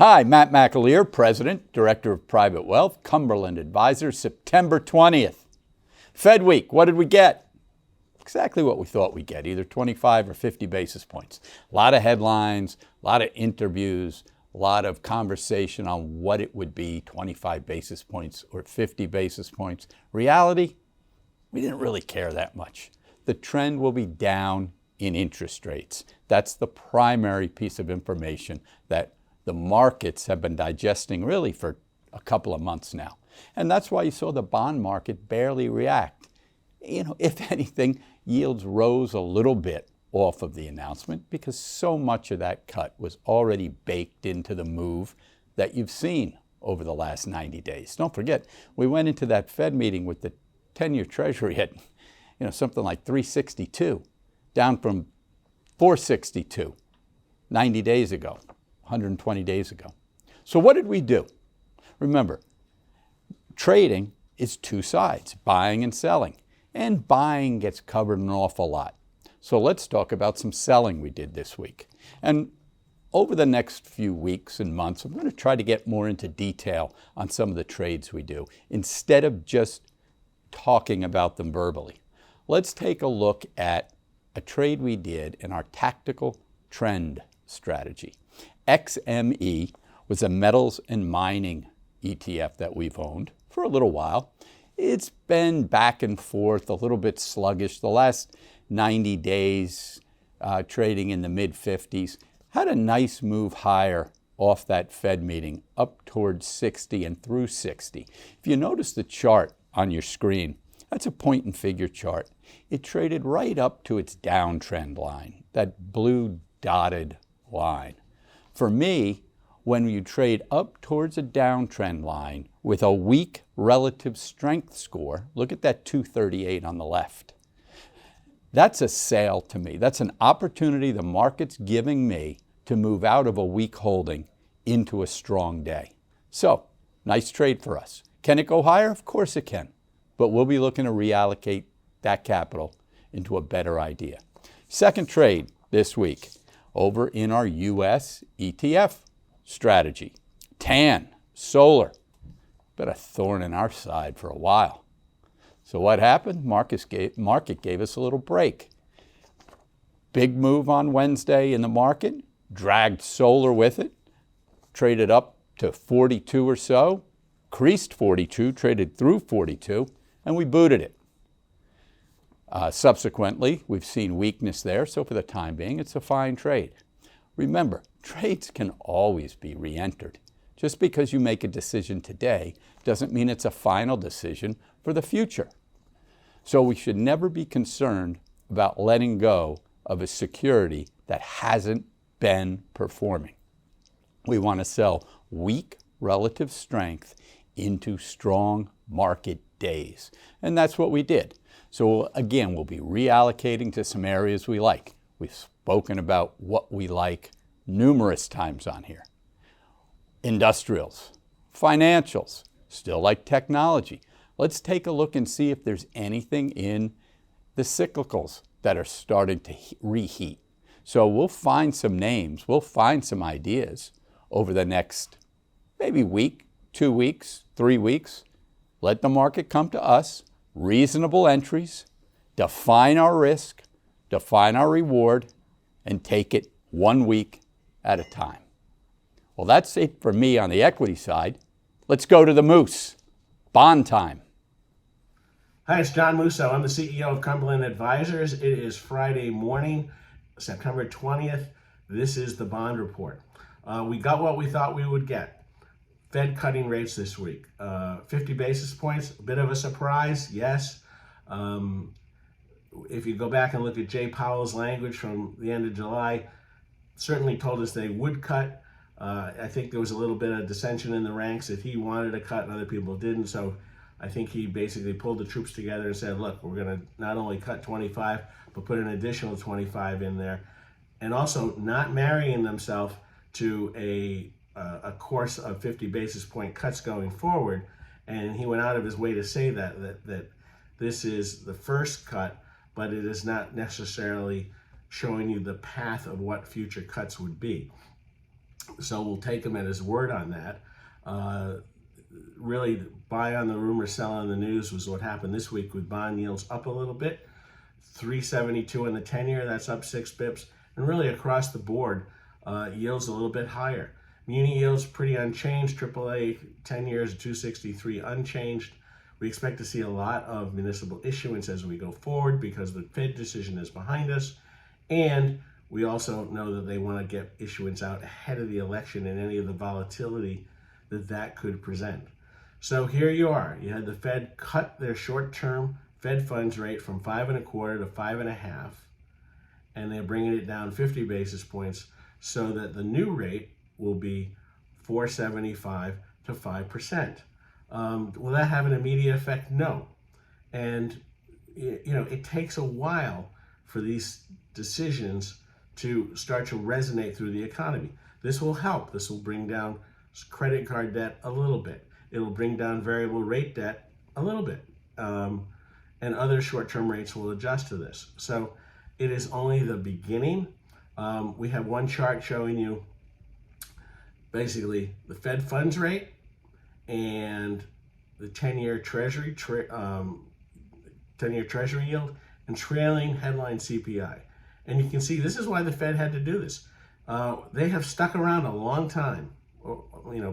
Hi, Matt McAleer, President, Director of Private Wealth, Cumberland Advisors, September 20th. Fed Week, what did we get? Exactly what we thought we'd get, either 25 or 50 basis points. A lot of headlines, a lot of interviews, a lot of conversation on what it would be, 25 basis points or 50 basis points. Reality, we didn't really care that much. The trend will be down in interest rates. That's the primary piece of information that the markets have been digesting really for a couple of months now. And that's why you saw the bond market barely react. If anything, yields rose a little bit off of the announcement because so much of that cut was already baked into the move that you've seen over the last 90 days. Don't forget, we went into that Fed meeting with the 10-year Treasury at something like 362, down from 462 90 days ago, 120 days ago. So what did we do? Remember, trading is two sides, buying and selling. And buying gets covered an awful lot. So let's talk about some selling we did this week. And over the next few weeks and months, I'm going to try to get more into detail on some of the trades we do, instead of just talking about them verbally. Let's take a look at a trade we did in our tactical trend strategy. XME was a metals and mining ETF that we've owned for a little while. It's been back and forth, a little bit sluggish. The last 90 days, trading in the mid-50s, had a nice move higher off that Fed meeting, up towards 60 and through 60. If you notice the chart on your screen, that's a point and figure chart. It traded right up to its downtrend line, that blue dotted line. For me, when you trade up towards a downtrend line with a weak relative strength score, look at that 238 on the left. That's a sale to me. That's an opportunity the market's giving me to move out of a weak holding into a strong day. So, nice trade for us. Can it go higher? Of course it can. But we'll be looking to reallocate that capital into a better idea. Second trade this week, over in our U.S. ETF strategy. TAN, solar, been a thorn in our side for a while. So what happened? Market gave us a little break. Big move on Wednesday in the market, dragged solar with it, traded up to 42 or so, creased 42, traded through 42, and we booted it. Subsequently, we've seen weakness there, so for the time being, it's a fine trade. Remember, trades can always be re-entered. Just because you make a decision today doesn't mean it's a final decision for the future. So we should never be concerned about letting go of a security that hasn't been performing. We want to sell weak relative strength into strong market days. And that's what we did. So again, we'll be reallocating to some areas we like. We've spoken about what we like numerous times on here. Industrials, financials, still like technology. Let's take a look and see if there's anything in the cyclicals that are starting to reheat. So we'll find some names, we'll find some ideas over the next maybe week, 2 weeks, 3 weeks. Let the market come to us, reasonable entries, define our risk, define our reward, and take it 1 week at a time. Well, that's it for me on the equity side. Let's go to the moose. Bond time. Hi, it's John Musso. I'm the CEO of Cumberland Advisors. It is Friday morning, September 20th. This is the bond report. We got what we thought we would get. Fed cutting rates this week. 50 basis points, a bit of a surprise, yes. If you go back and look at Jay Powell's language from the end of July, certainly told us they would cut. I think there was a little bit of dissension in the ranks that he wanted to cut and other people didn't. So I think he basically pulled the troops together and said, look, we're going to not only cut 25, but put an additional 25 in there. And also not marrying themselves to a course of 50 basis point cuts going forward. And he went out of his way to say that this is the first cut, but it is not necessarily showing you the path of what future cuts would be. So we'll take him at his word on that. Really, buy on the rumor, sell on the news was what happened this week with bond yields up a little bit. 372 in the 10-year, that's up 6 bips. And really across the board, yields a little bit higher. Muni yields pretty unchanged. AAA 10 years 263 unchanged. We expect to see a lot of municipal issuance as we go forward because the Fed decision is behind us. And we also know that they want to get issuance out ahead of the election and any of the volatility that could present. So here you are. You had the Fed cut their short-term Fed funds rate from 5.25 to 5.5, and they're bringing it down 50 basis points so that the new rate will be 4.75 to 5%. Will that have an immediate effect? No. And it takes a while for these decisions to start to resonate through the economy. This will help. This will bring down credit card debt a little bit. It'll bring down variable rate debt a little bit. And other short-term rates will adjust to this. So it is only the beginning. We have one chart showing you basically the Fed funds rate and the 10-year Treasury, 10-year Treasury yield, and trailing headline CPI. And you can see this is why the Fed had to do this. They have stuck around a long time,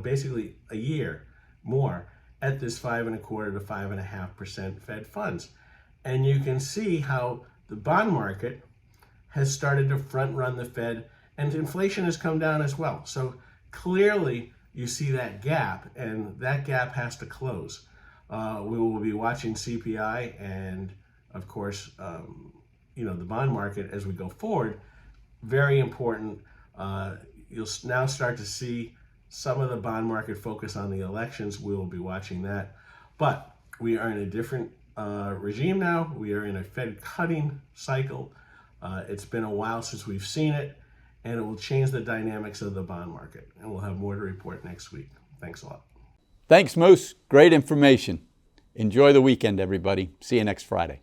basically a year more, at this 5.25 to 5.5% Fed funds. And you can see how the bond market has started to front run the Fed, and inflation has come down as well. So clearly you see that gap, and that gap has to close. We will be watching CPI and, of course, the bond market as we go forward. Very important. You'll now start to see some of the bond market focus on the elections. We will be watching that. But we are in a different regime now. We are in a Fed cutting cycle. It's been a while since we've seen it, and it will change the dynamics of the bond market. And we'll have more to report next week. Thanks a lot. Thanks, Moose. Great information. Enjoy the weekend, everybody. See you next Friday.